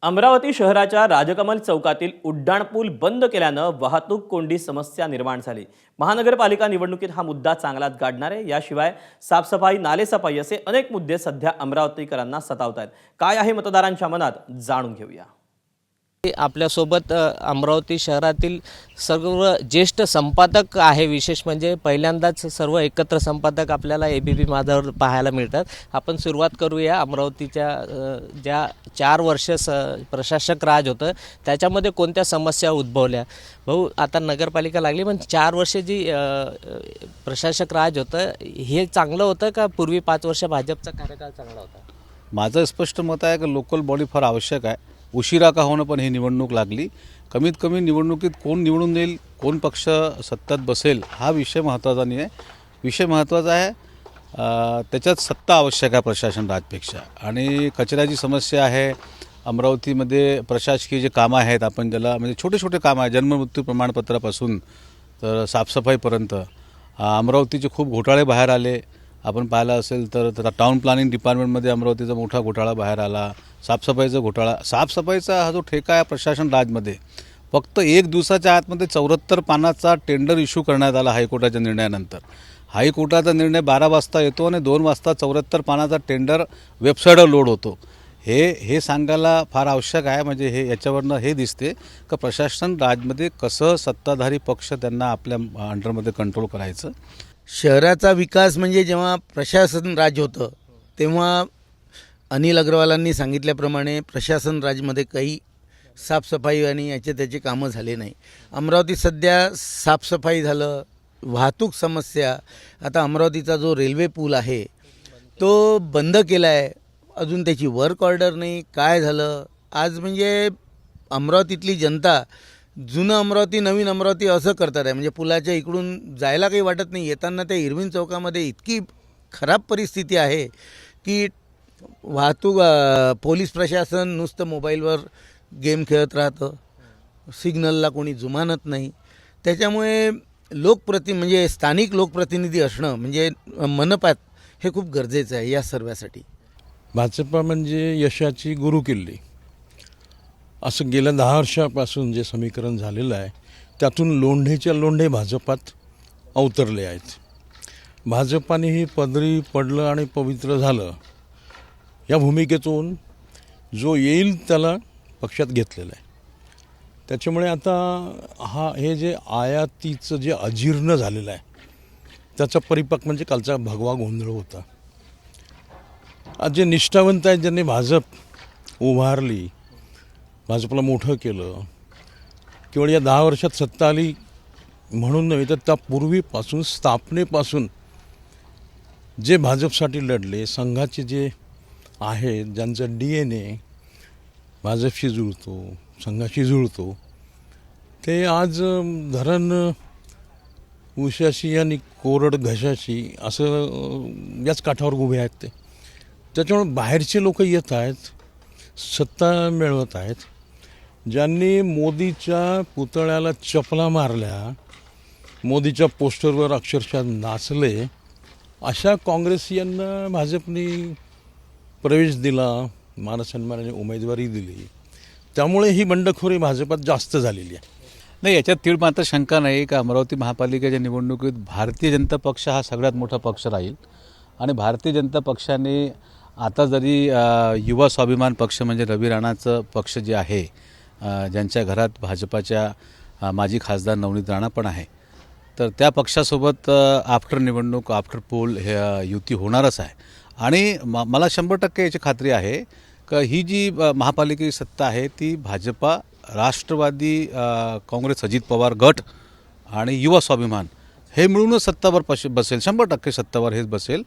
अमरावती शहराच्या राजकमल चौकातील उड्डाणपूल बंद केल्यानं वाहतूक कोंडी समस्या निर्माण झाली। महानगरपालिका निवडणुकीत हा मुद्दा चांगलाच गाजणार आहे। याशिवाय साफसफाई, नालेसफाई असे अनेक मुद्दे सध्या अमरावतीकरांना सतावतायत। काय आहे मतदारांच्या मनात जाणून घेऊया। आपल्यासोबत अमरावती शहरातील सर्व ज्येष्ठ संपादक आहे। विशेष म्हणजे पहिल्यांदाच सर्व एकत्र संपादक आपल्याला एबीपी माझावर पाहायला मिळतात। आपण सुरुवात करूया अमरावतीच्या ज्या 4 वर्ष प्रशासक राज होतं त्याच्यामध्ये कोणत्या समस्या उद्भवल्या। भाऊ, आता नगरपालिका लागली, पण 4 वर्ष जी प्रशासक राज होतं हे चांगलं होतं का पूर्वी 5 वर्ष भाजपचा कार्यकाळ चांगला होता? माझं स्पष्ट मत आहे की लोकल बॉडी फार आवश्यक आहे। उशिरा का होणं, पण ही निवडणूक लागली। कमीत कमी निवडणुकीत कोण निवडून येईल, कोण पक्ष सत्तेत बसेल हा विषय महत्त्वाचा नाही आहे। विषय महत्त्वाचा आहे त्याच्यात सत्ता आवश्यक आहे प्रशासन राजपेक्षा। आणि कचऱ्याची समस्या आहे अमरावतीमध्ये। प्रशासकीय जे कामं आहेत, आपण ज्याला म्हणजे छोटे छोटे कामं आहे, जन्ममृत्यू प्रमाणपत्रापासून तर साफसफाईपर्यंत अमरावतीचे खूप घोटाळे बाहेर आले। आपण पाहिलं असेल तर टाउन प्लॅनिंग डिपार्टमेंटमध्ये अमरावतीचा मोठा घोटाळा बाहेर आला। साफसफाईचा घोटाळा, साफसफाईचा हा जो ठेका आहे प्रशासन राजमध्ये, फक्त 1 दिवसाच्या आतमध्ये 74 पानाचा टेंडर इश्यू करण्यात आला हायकोर्टाच्या निर्णयानंतर। हायकोर्टाचा निर्णय 12 वाजता येतो आणि 2 वाजता 74 पानाचा टेंडर वेबसाईटवर लोड होतो। हे सांगायला फार आवश्यक आहे। म्हणजे हे याच्यावरनं हे दिसते की प्रशासन राजमध्ये कसं सत्ताधारी पक्ष त्यांना आपल्या अंडरमध्ये कंट्रोल करायचं। शहराचा विकास म्हणजे जेव्हा प्रशासन राज होतं तेव्हा अनिल अग्रवालांनी सांगितल्याप्रमाणे प्रशासन राजमध्ये काही साफसफाई आणि त्याचे कामं झाले नाही। अमरावती सध्या साफसफाई झालं, वाहतूक समस्या, आता अमरावतीचा जो रेल्वे पूल आहे तो बंद केला आहे, अजून त्याची वर्क ऑर्डर नाही। काय झालं आज म्हणजे अमरावतीतली जनता जुनं अमरावती नवीन अमरावती असं करतात आहे। म्हणजे पुलाच्या इकडून जायला काही वाटत नाही, येताना त्या इरविन चौकामध्ये इतकी खराब परिस्थिती आहे की वाहतूक पोलीस प्रशासन नुसतं मोबाईलवर गेम खेळत राहतं, सिग्नलला कोणी जुमानत नाही। त्याच्यामुळे म्हणजे स्थानिक लोकप्रतिनिधी असणं म्हणजे मनपात हे खूप गरजेचं आहे या सर्वासाठी। भाजपा म्हणजे यशाची गुरुकिल्ली असं गेल्या 10 वर्षापासून जे समीकरण झालेलं आहे त्यातून लोंढेच्या लोंढे भाजपात अवतरले आहेत। भाजपाने ही पदरी पडलं आणि पवित्र झालं या भूमिकेतून जो येईल त्याला पक्षात घेतलेलं आहे। त्याच्यामुळे आता हे जे आयातीचं जे अजीर्ण झालेलं आहे त्याचा परिपाक म्हणजे कालचा भगवा गोंधळ होता। आज जे निष्ठावंत आहेत, ज्यांनी भाजप उभारली, भाजपला मोठं केलं, केवळ या 10 वर्षात सत्ता आली म्हणून नव्हे तर त्यापूर्वीपासून स्थापनेपासून जे भाजपसाठी लढले, संघाचे जे आहे, ज्यांचा DNA भाजपशी जुळतो, संघाशी जुळतो, ते आज धरण उशाशी आणि कोरड घशाशी असं याच काठावर उभे आहेत। त्याच्यामुळे बाहेरचे लोक येत आहेत, सत्ता मिळवत आहेत। ज्यांनी मोदीच्या पुतळ्याला चपला मारल्या, मोदीच्या पोस्टरवर अक्षरशः नाचले, अशा काँग्रेसियांना भाजपने प्रवेश दिला, मानसन्मानाने उमेदवारी दिली। त्यामुळे ही बंडखोरी भाजपात जास्त झालेली आहे। नाही, याच्यात तीळ मात्र शंका नाही की अमरावती महापालिकेच्या निवडणुकीत भारतीय जनता पक्ष हा सगळ्यात मोठा पक्ष राहील। आणि भारतीय जनता पक्षाने आता जरी युवा स्वाभिमान पक्ष म्हणजे रवी राणाचं पक्ष जे आहे, ज्यांच्या घरात भाजपाच्या माजी खासदार नवनीत राणा पण आहे, तर त्या पक्षासोबत आफ्टर निवडणूक, आफ्टर पोल हे युती होणारच आहे। आणि मला 100% याची खात्री आहे की ही जी महापालिकेची सत्ता आहे ती भाजपा, राष्ट्रवादी काँग्रेस, अजित पवार गट आणि युवा स्वाभिमान हे मिळूनच सत्तावर बसेल। 100% सत्तावर हेच बसेल।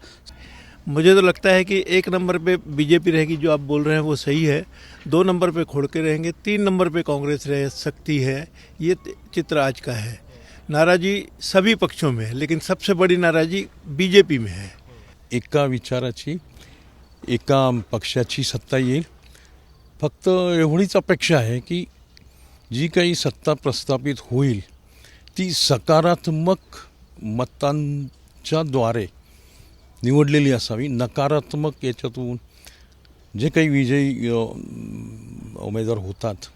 मुझे तो लगता है कि 1 नंबर पे बीजेपी रहेगी, जो आप बोल रहे हैं वो सही है। 2 नंबर पे खोड़के रहेंगे, 3 नंबर पे कांग्रेस रह सकती है। ये चित्र आज का है। नाराजी सभी पक्षों में है, लेकिन सबसे बड़ी नाराजी बीजेपी में है। एका विचाराची, एका पक्षाची सत्ता येईल। फक्त एवढीच अपेक्षा आहे की जी काही सत्ता प्रस्थापित होईल ती सकारात्मक मतांच्या द्वारे निवडलेली असावी। नकारात्मक याच्यातून जे काही विजयी उमेदवार होतात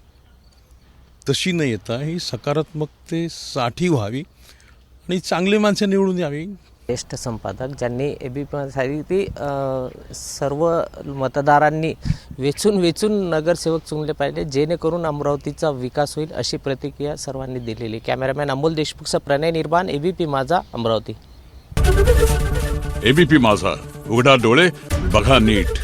तशी न येता ही सकारात्मकतेसाठी व्हावी आणि चांगली माणसं निवडून यावी. ज्येष्ठ संपादक ज्यांनी एबीपीसाठी ती सर्व मतदारांनी वेचून नगरसेवक चुनले पाहिजे, जेणेकरून अमरावतीचा विकास होईल, अशी प्रतिक्रिया सर्वांनी दिलेली. कॅमेरामॅन अमोल देशमुखचा प्रणय निर्माण, एबीपी माझा, अमरावती. एबीपी माझा, उघडा डोळे बघा नीट.